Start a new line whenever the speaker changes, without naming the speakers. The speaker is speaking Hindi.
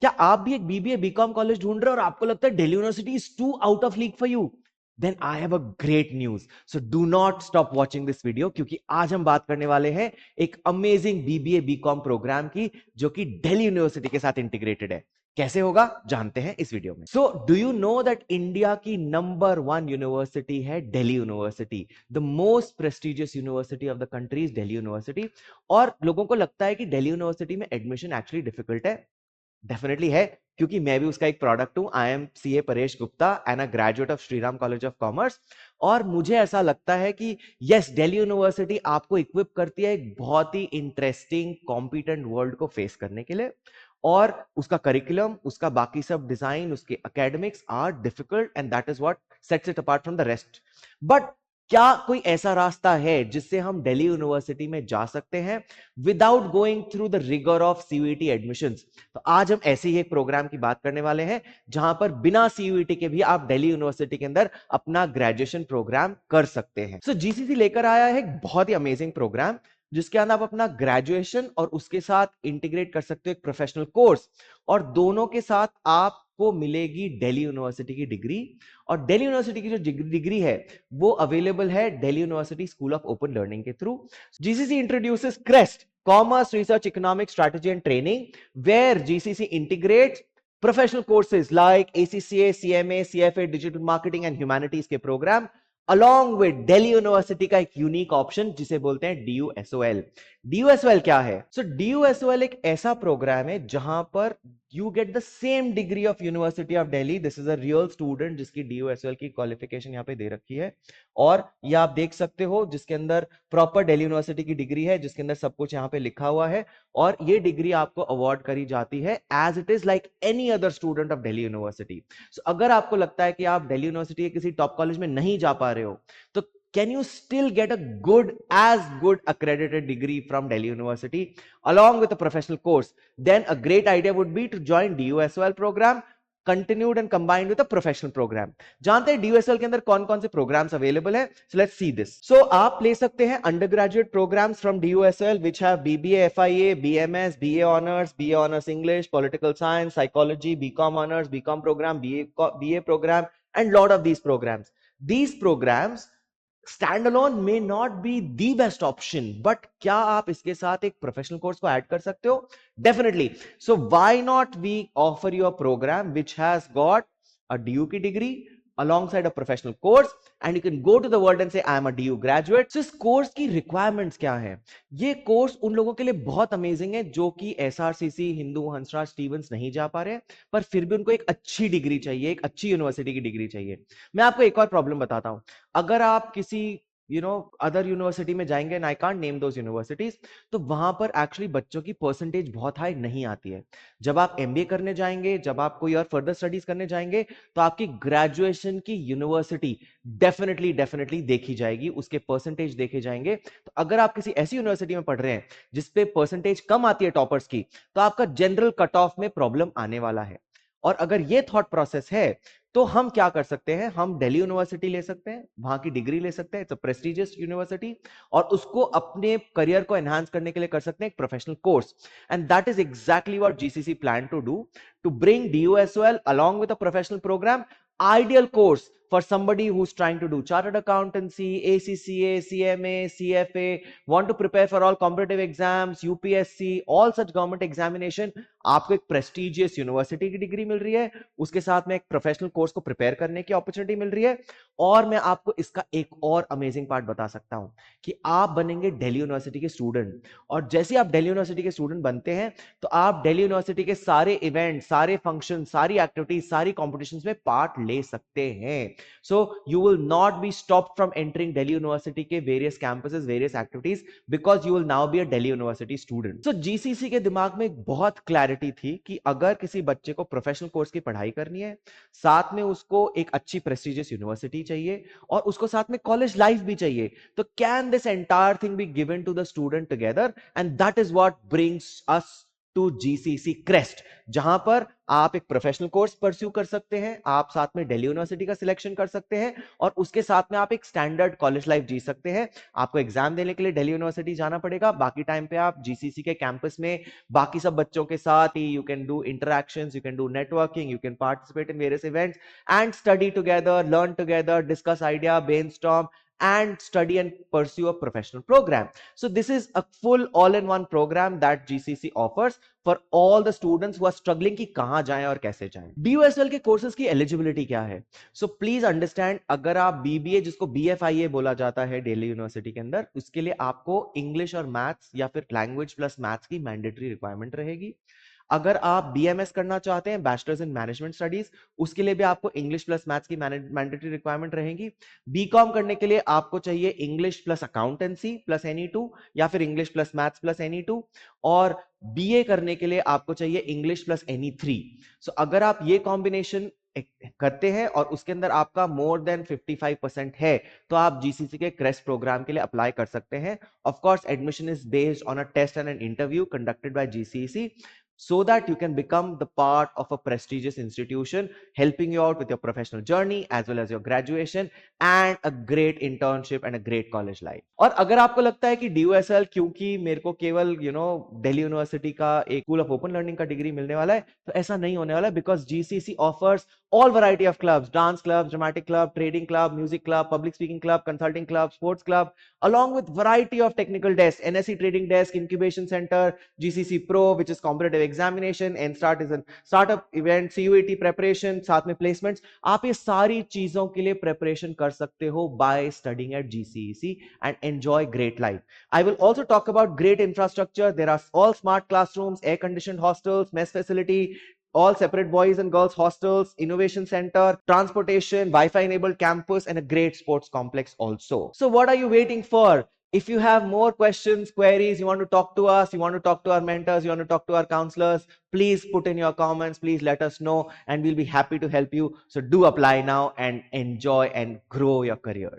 क्या आप भी एक बीबीए बीकॉम कॉलेज ढूंढ रहे हो और आपको लगता है Delhi University is too out of league for you? Then I have a great news, so do not stop watching this video, क्योंकि आज हम बात करने वाले हैं एक अमेजिंग बीबीए बीकॉम प्रोग्राम की, जो कि दिल्ली यूनिवर्सिटी के साथ इंटीग्रेटेड है। कैसे होगा जानते हैं इस वीडियो में। So do you know that India की नंबर 1 यूनिवर्सिटी है Delhi university, the most prestigious university of the country is Delhi university. और लोगों को लगता है कि दिल्ली यूनिवर्सिटी में एडमिशन एक्चुअली डिफिकल्ट है। डेफिनेटली है, क्योंकि मैं भी उसका एक प्रोडक्ट हूं। I am CA Paresh Gupta and a graduate of Shriram college of commerce. और मुझे ऐसा लगता है कि यस, दिल्ली यूनिवर्सिटी आपको इक्विप करती है एक बहुत ही इंटरेस्टिंग कॉम्पिटेंट वर्ल्ड को फेस करने के लिए। और उसका करिकुलम, उसका बाकी सब डिजाइन, उसके academics are difficult and that is what sets it apart from the rest. But क्या कोई ऐसा रास्ता है जिससे हम दिल्ली यूनिवर्सिटी में जा सकते हैं without going through the rigour of CUET admissions? तो आज हम ऐसे ही एक प्रोग्राम की बात करने वाले हैं जहां पर बिना सीयूईटी के भी आप दिल्ली यूनिवर्सिटी के अंदर अपना ग्रेजुएशन प्रोग्राम कर सकते हैं। सो जीसीसी लेकर आया है एक बहुत ही अमेजिंग प्रोग्राम, जिसके अंदर आप अपना ग्रेजुएशन और उसके साथ इंटीग्रेट कर सकते हो एक प्रोफेशनल कोर्स, और दोनों के साथ आपको मिलेगी दिल्ली यूनिवर्सिटी की डिग्री। और दिल्ली यूनिवर्सिटी की जो डिग्री है वो अवेलेबल है Delhi university school of open learning के through. GCC introduces crest Commerce, Research, Economics, Strategy and Training, where GCC integrates professional courses like ACCA, CMA, CFA, Digital Marketing and Humanities के program, along with Delhi University का एक यूनिक ऑप्शन जिसे बोलते हैं DUSOL। DUSOL क्या है? So DUSOL एक ऐसा प्रोग्राम है जहां पर you get the same degree of University of Delhi. This is a real student जिसकी DUSOL की क्वालिफिकेशन यहाँ पे दे रखी है, और ये आप देख सकते हो जिसके अंदर प्रॉपर दिल्ली यूनिवर्सिटी की डिग्री है, जिसके अंदर सब कुछ यहाँ पे लिखा हुआ है। और ये डिग्री आपको अवार्ड करी जाती है as it is like any other student of Delhi university. So अगर आपको लगता है कि आप दिल्ली यूनिवर्सिटी के किसी टॉप कॉलेज में नहीं जा पा रहे हो, तो can you still get a as good accredited degree from Delhi University along with a professional course? Then a great idea would be to join DUSOL program, continued and combined with a professional program। जानते हैं DUSL के अंदर कौन कौन से प्रोग्राम्स अवेलेबल है? So let's see this। So आप ले सकते हैं undergraduate programs from DUSL which have BBA, FIA, BMS, BA Honors, BA Honors English, Political Science, Psychology, BCom Honors, BCom program, BA program, and lot of these programs। These programs standalone may not be the best option, but क्या आप इसके साथ एक प्रोफेशनल कोर्स को ऐड कर सकते हो? Definitely। So why not we offer you a program which has got a DU की degree alongside a professional course, and you can go to the world and say I am a DU graduate। So इस कोर्स की रिक्वायरमेंट्स क्या है? ये कोर्स उन लोगों के लिए बहुत अमेजिंग है जो कि एसआरसीसी, हिंदू, हंसराज, स्टीवंस नहीं जा पा रहे, पर फिर भी उनको एक अच्छी डिग्री चाहिए, एक अच्छी यूनिवर्सिटी की डिग्री चाहिए। मैं आपको एक और प्रॉब्लम बताता हूं। अगर आप किसी अदर यूनिवर्सिटी में जाएंगे, and I can't name those universities, तो वहां पर एक्चुअली बच्चों की परसेंटेज बहुत हाई नहीं आती है। जब आप एमबीए करने जाएंगे, जब आप कोई और फर्दर स्टडीज करने जाएंगे, तो आपकी ग्रेजुएशन की यूनिवर्सिटी डेफिनेटली डेफिनेटली देखी जाएगी, उसके परसेंटेज देखे जाएंगे। तो अगर आप किसी ऐसी यूनिवर्सिटी में पढ़ रहे हैं जिसपे परसेंटेज कम आती है टॉपर्स की, तो आपका जनरल कट ऑफ में प्रॉब्लम आने वाला है। और अगर ये थॉट प्रोसेस है, तो हम क्या कर सकते हैं? हम दिल्ली यूनिवर्सिटी ले सकते हैं, वहां की डिग्री ले सकते हैं, इट्स अ प्रेस्टिजियस यूनिवर्सिटी, और उसको अपने करियर को एनहांस करने के लिए कर सकते हैं एक professional course. And that is exactly what GCC plan to do, to bring DUSOL along with a professional program, ideal course for somebody who's trying to do chartered accountancy, ACCA, CMA, CFA, want to prepare for all competitive exams, UPSC, all such government examination। आपको एक प्रेस्टिजियस यूनिवर्सिटी की डिग्री मिल रही है, उसके साथ में एक प्रोफेशनल कोर्स को प्रिपेयर करने की अपॉर्चुनिटी मिल रही है। और मैं आपको इसका एक और अमेजिंग पार्ट बता सकता हूं कि आप बनेंगे दिल्ली यूनिवर्सिटी के स्टूडेंट, और जैसे आप दिल्ली यूनिवर्सिटी के स्टूडेंट बनते हैं, तो आप दिल्ली यूनिवर्सिटी के सारे इवेंट, सारे फंक्शन, सारी एक्टिविटीज, सारी कॉम्पिटिशंस में पार्ट ले सकते हैं। So you will not be stopped from entering Delhi university के various campuses, various activities, because you will now be a Delhi university student. So GCC के दिमाग में एक बहुत क्लैरिटी थी कि अगर किसी बच्चे को प्रोफेशनल कोर्स की पढ़ाई करनी है, साथ में उसको एक अच्छी प्रेस्टिजियस यूनिवर्सिटी चाहिए, और उसको साथ में कॉलेज लाइफ भी चाहिए, तो can this entire thing be given to the student together? And that is what brings us to GCC Crest, जहां पर आप एक प्रोफेशनल कोर्स परस्यू कर सकते हैं, आप साथ में दिल्ली यूनिवर्सिटी का सिलेक्शन कर सकते हैं, और उसके साथ में आप एक स्टैंडर्ड कॉलेज लाइफ जी सकते हैं। आपको एग्जाम देने के लिए दिल्ली यूनिवर्सिटी जाना पड़ेगा, बाकी टाइम पे आप जीसीसी के कैंपस में बाकी सब बच्चों के साथ ही you can do interactions, you can do networking, you can participate in various events and study together, learn together, discuss idea, brainstorm and study and pursue a professional program. So this is a full all-in-one program that GCC offers for all the students who are struggling कि कहां जाएं और कैसे जाएं। DUSL के कोर्सेज की एलिजिबिलिटी क्या है? सो प्लीज अंडरस्टैंड, अगर आप BBA जिसको BFIA बोला जाता है दिल्ली यूनिवर्सिटी के अंदर, उसके लिए आपको इंग्लिश और मैथ्स या फिर लैंग्वेज प्लस मैथ्स की मैंडेटरी रिक्वायरमेंट रहेगी। अगर आप BMS करना चाहते हैं, बैचलर्स इन मैनेजमेंट स्टडीज, उसके लिए भी आपको इंग्लिश प्लस मैथ्स की मैंडेटरी रिक्वायरमेंट रहेगी। बीकॉम करने के लिए आपको चाहिए English plus accountancy plus NE2 या फिर English plus maths plus NE2, और BA करने के लिए आपको चाहिए इंग्लिश प्लस NE3। सो अगर आप ये कॉम्बिनेशन करते हैं और उसके अंदर आपका मोर देन 55% है, तो आप GCC के क्रेस्ट प्रोग्राम के लिए अप्लाई कर सकते हैं। Of course admission is based on a test and an interview conducted by GCC, so that you can become the part of a prestigious institution helping you out with your professional journey as well as your graduation and a great internship and a great college life. और अगर आपको लगता है कि DUSL क्योंकि मेरे को केवल दिल्ली यूनिवर्सिटी का एक स्कूल ऑफ ओपन लर्निंग का डिग्री मिलने वाला है, तो ऐसा नहीं होने वाला, because GCC offers all variety of clubs, dance club, dramatic club, trading club, music club, public speaking club, consulting club, sports club, along with variety of technical desks, NSE trading desk, incubation center, GCC Pro, which is competitive examination, NSTART is a startup event, CUET preparation, साथ में placements। आप ये सारी चीजों के लिए preparation कर सकते हो by studying at GCEC and enjoy great life. I will also talk about great infrastructure. There are all smart classrooms, air conditioned hostels, mess facility, all separate boys and girls hostels, innovation center, transportation, Wi-Fi enabled campus, and a great sports complex also. So what are you waiting for? If you have more questions, queries, you want to talk to us, you want to talk to our mentors, you want to talk to our counselors, please put in your comments, please let us know, and we'll be happy to help you. So do apply now and enjoy and grow your career.